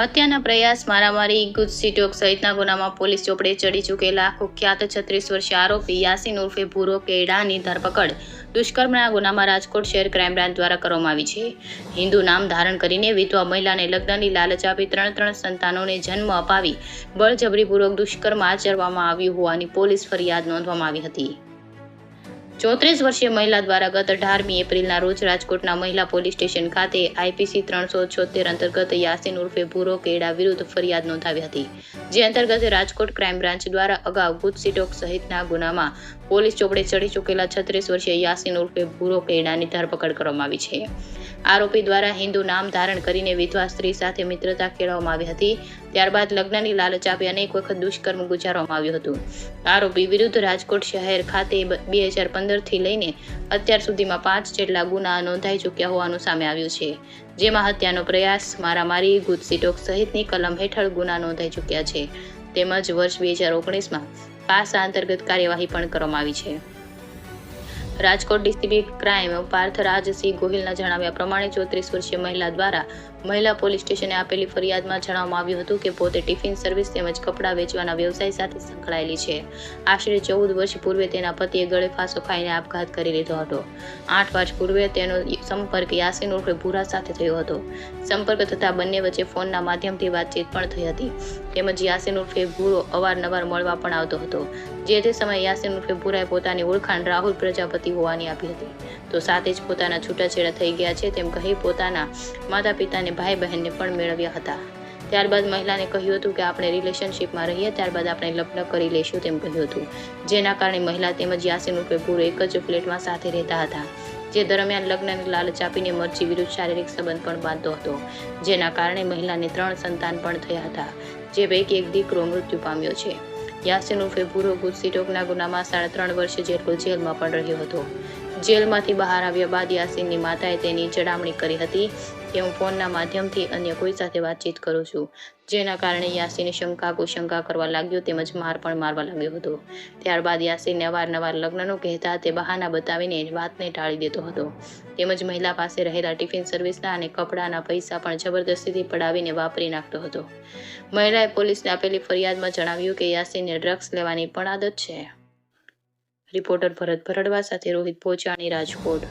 હત્યાના પ્રયાસ, મારામારી, ગુજસી ટોક સહિતના ગુનામાં પોલીસ ચોપડે ચડી ચૂકેલા કુખ્યાત 36 વર્ષીય આરોપી યાસીન ઉર્ફે ભૂરો કેડાની ધરપકડ દુષ્કર્મના ગુનામાં રાજકોટ શહેર ક્રાઇમ બ્રાન્ચ દ્વારા કરવામાં આવી છે. હિન્દુ નામ ધારણ કરીને વિધવા મહિલાને લગ્નની લાલચ આપી ત્રણ સંતાનોને જન્મ અપાવી બળજબરીપૂર્વક દુષ્કર્મ આચરવામાં આવ્યું હોવાની પોલીસ ફરિયાદ નોંધવામાં આવી હતી. 34 વર્ષીય મહિલા દ્વારા ગત 18મી એપ્રિલના રોજ રાજકોટના મહિલા પોલીસ સ્ટેશન ખાતે આઈપીસી 376 અંતર્ગત યાસીન ઉર્ફે ભૂરો કેડા વિરુદ્ધ ફરિયાદ નોંધાવી હતી. જે અંતર્ગત રાજકોટ ક્રાઇમ બ્રાન્ચ દ્વારા અગાઉ ગુજસી ટોક સહિતના ગુનામાં પોલીસ ચોપડે ચડી ચૂકેલા 36 વર્ષીય યાસીન ઉર્ફે ભૂરો કેડાની ધરપકડ કરવામાં આવી છે. આરોપી દ્વારા હિન્દુ નામ ધારણ કરીને વિધવા સ્ત્રી સાથે મિત્રતા કેળવવામાં આવી હતી. ત્યારબાદ લગ્નની લાલચ આપી અનેક વખત દુષ્કર્મ ગુજારવામાં આવ્યું હતું. આરોપી વિરુદ્ધ રાજકોટ શહેર ખાતે 2015થી લઈને અત્યાર સુધીમાં 5 જેટલા ગુના નોંધાઈ ચૂક્યા હોવાનું સામે આવ્યું છે. જેમાં હત્યાનો પ્રયાસ, મારામારી, ગુજસી ટોક સહિતની કલમ હેઠળ ગુના નોંધાઈ ચૂક્યા છે. તેમજ વર્ષ 2019માં પાસા અંતર્ગત કાર્યવાહી પણ કરવામાં આવી છે. રાજકોટ ડીસીપી ક્રાઇમ પાર્થરાજસિંહ ગોહિલના જણાવ્યા પ્રમાણે 34 વર્ષીય મહિલા દ્વારા મહિલા પોલીસ સ્ટેશને આપેલી ફરિયાદમાં જણાવવામાં આવ્યું હતું કે પોતે ટિફિન સર્વિસ તેમજ કપડાં વેચવાના વ્યવસાય સાથે સંકળાયેલી છે. આશરે 14 વર્ષ પૂર્વે તેના પતિએ ગળે ફાંસો ખાઈને આપઘાત કરી લીધો હતો. 8 વર્ષ પૂર્વે તેનો સંપર્ક યાસીન ઉર્ફે ભૂરા સાથે થયો હતો. સંપર્ક થતાં બંને વચ્ચે ફોનના માધ્યમથી વાતચીત પણ થઈ હતી. તેમજ યાસીન ઉર્ફે ભૂરો અવારનવાર મળવા પણ આવતો હતો. જે તે સમયે યાસીન ઉર્ફે ભૂરાએ પોતાની ઓળખાણ રાહુલ પ્રજાપતિ હોવાની આપી હતી. તો સાથે જ પોતાના છૂટાછેડા થઈ ગયા છે તેમ કહી પોતાના માતા પિતાને ભાઈ બહેનને પણ મેળવ્યા હતા. ત્યારબાદ મહિલાને કહ્યું હતું કે આપણે રિલેશનશિપમાં રહીએ ત્યારબાદ આપણે લગ્ન કરી લઈશું તેમ કહ્યું હતું. જેના કારણે મહિલા તેમજ યાસીન ઉર્ફે ભૂરો એક જ ફ્લેટમાં સાથે રહેતા હતા. જે દરમિયાન લગ્નની લાલચ આપીને મરજી વિરુદ્ધ શારીરિક સંબંધ પણ બાંધતો હતો. જેના કારણે મહિલાને 3 સંતાન પણ થયા હતા. જે પૈકી એક દીકરો મૃત્યુ પામ્યો છે. યાસીન ઉર્ફે ભૂરો ગુજસી ટોકના ગુનામાં 3.5 વર્ષ જેટલો જેલમાં પણ રહ્યો હતો. જેલમાંથી બહાર આવ્યા બાદ યાસીનની માતાએ તેની જડામણી કરી હતી કે હું ફોનના માધ્યમથી અન્ય કોઈ સાથે વાતચીત કરું છું. જેના કારણે યાસીને શંકા કરવા લાગ્યો તેમજ માર પણ મારવા લાગ્યો હતો. ત્યારબાદ યાસીનને અવારનવાર લગ્નનું કહેતા તે બહાના બતાવીને વાતને ટાળી દેતો હતો. તેમજ મહિલા પાસે રહેલા ટિફિન સર્વિસના અને કપડાના પૈસા પણ જબરદસ્તીથી પડાવીને વાપરી નાખતો હતો. મહિલાએ પોલીસને આપેલી ફરિયાદમાં જણાવ્યું કે યાસીનને ડ્રગ્સ લેવાની પણ આદત છે. રિપોર્ટર ભરત ભરડવા સાથે રોહિત પોચાણી, રાજકોટ.